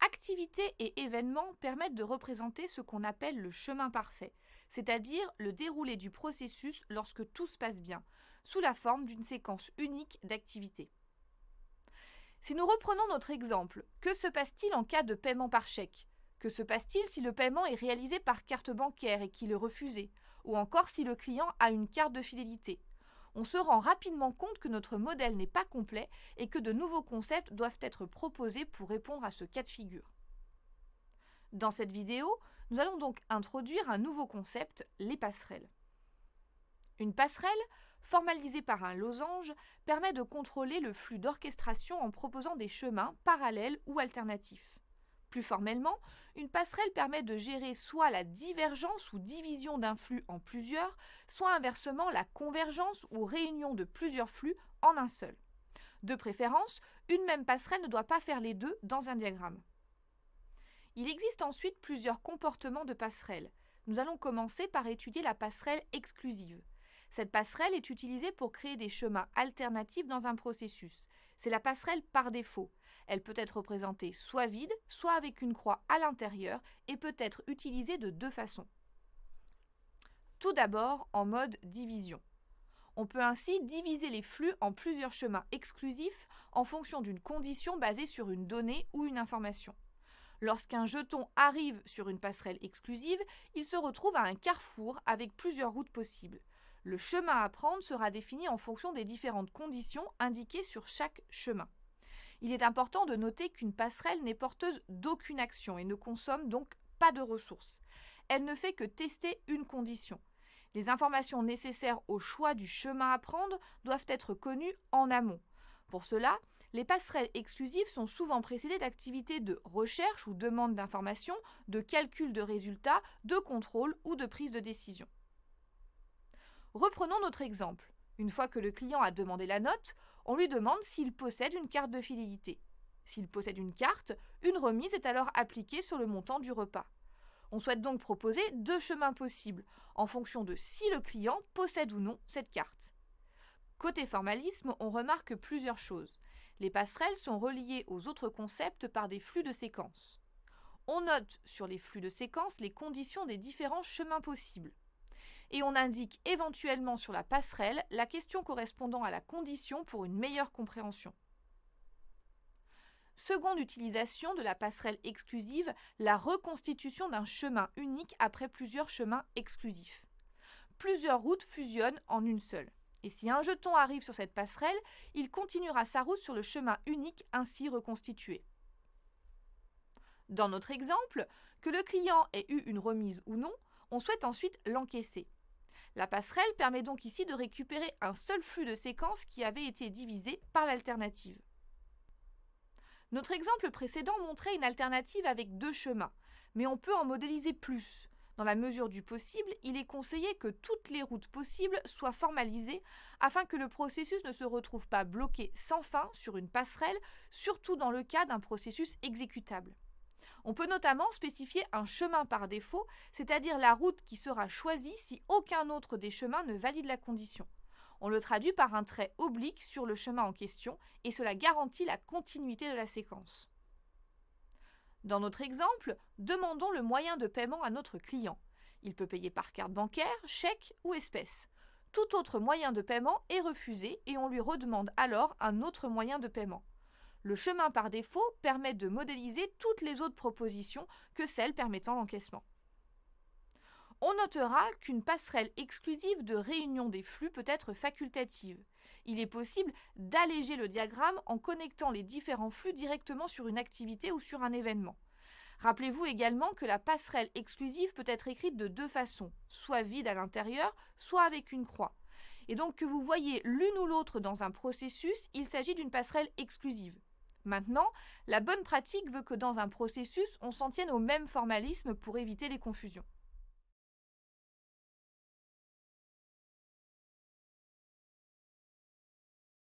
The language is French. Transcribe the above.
Activités et événements permettent de représenter ce qu'on appelle le chemin parfait, c'est-à-dire le déroulé du processus lorsque tout se passe bien, sous la forme d'une séquence unique d'activités. Si nous reprenons notre exemple, que se passe-t-il en cas de paiement par chèque? Que se passe-t-il si le paiement est réalisé par carte bancaire et qu'il est refusé? Ou encore si le client a une carte de fidélité? On se rend rapidement compte que notre modèle n'est pas complet et que de nouveaux concepts doivent être proposés pour répondre à ce cas de figure. Dans cette vidéo, nous allons donc introduire un nouveau concept, les passerelles. Une passerelle, formalisée par un losange, permet de contrôler le flux d'orchestration en proposant des chemins parallèles ou alternatifs. Plus formellement, une passerelle permet de gérer soit la divergence ou division d'un flux en plusieurs, soit inversement la convergence ou réunion de plusieurs flux en un seul. De préférence, une même passerelle ne doit pas faire les deux dans un diagramme. Il existe ensuite plusieurs comportements de passerelle. Nous allons commencer par étudier la passerelle exclusive. Cette passerelle est utilisée pour créer des chemins alternatifs dans un processus. C'est la passerelle par défaut. Elle peut être représentée soit vide, soit avec une croix à l'intérieur et peut être utilisée de deux façons. Tout d'abord, en mode division. On peut ainsi diviser les flux en plusieurs chemins exclusifs en fonction d'une condition basée sur une donnée ou une information. Lorsqu'un jeton arrive sur une passerelle exclusive, il se retrouve à un carrefour avec plusieurs routes possibles. Le chemin à prendre sera défini en fonction des différentes conditions indiquées sur chaque chemin. Il est important de noter qu'une passerelle n'est porteuse d'aucune action et ne consomme donc pas de ressources. Elle ne fait que tester une condition. Les informations nécessaires au choix du chemin à prendre doivent être connues en amont. Pour cela, les passerelles exclusives sont souvent précédées d'activités de recherche ou demande d'informations, de calcul de résultats, de contrôle ou de prise de décision. Reprenons notre exemple. Une fois que le client a demandé la note, on lui demande s'il possède une carte de fidélité. S'il possède une carte, une remise est alors appliquée sur le montant du repas. On souhaite donc proposer deux chemins possibles, en fonction de si le client possède ou non cette carte. Côté formalisme, on remarque plusieurs choses. Les passerelles sont reliées aux autres concepts par des flux de séquences. On note sur les flux de séquences les conditions des différents chemins possibles. Et on indique éventuellement sur la passerelle la question correspondant à la condition pour une meilleure compréhension. Seconde utilisation de la passerelle exclusive, la reconstitution d'un chemin unique après plusieurs chemins exclusifs. Plusieurs routes fusionnent en une seule. Et si un jeton arrive sur cette passerelle, il continuera sa route sur le chemin unique ainsi reconstitué. Dans notre exemple, que le client ait eu une remise ou non, on souhaite ensuite l'encaisser. La passerelle permet donc ici de récupérer un seul flux de séquences qui avait été divisé par l'alternative. Notre exemple précédent montrait une alternative avec deux chemins, mais on peut en modéliser plus. Dans la mesure du possible, il est conseillé que toutes les routes possibles soient formalisées afin que le processus ne se retrouve pas bloqué sans fin sur une passerelle, surtout dans le cas d'un processus exécutable. On peut notamment spécifier un chemin par défaut, c'est-à-dire la route qui sera choisie si aucun autre des chemins ne valide la condition. On le traduit par un trait oblique sur le chemin en question et cela garantit la continuité de la séquence. Dans notre exemple, demandons le moyen de paiement à notre client. Il peut payer par carte bancaire, chèque ou espèce. Tout autre moyen de paiement est refusé et on lui redemande alors un autre moyen de paiement. Le chemin par défaut permet de modéliser toutes les autres propositions que celles permettant l'encaissement. On notera qu'une passerelle exclusive de réunion des flux peut être facultative. Il est possible d'alléger le diagramme en connectant les différents flux directement sur une activité ou sur un événement. Rappelez-vous également que la passerelle exclusive peut être écrite de deux façons, soit vide à l'intérieur, soit avec une croix. Et donc que vous voyez l'une ou l'autre dans un processus, il s'agit d'une passerelle exclusive. Maintenant, la bonne pratique veut que dans un processus, on s'en tienne au même formalisme pour éviter les confusions.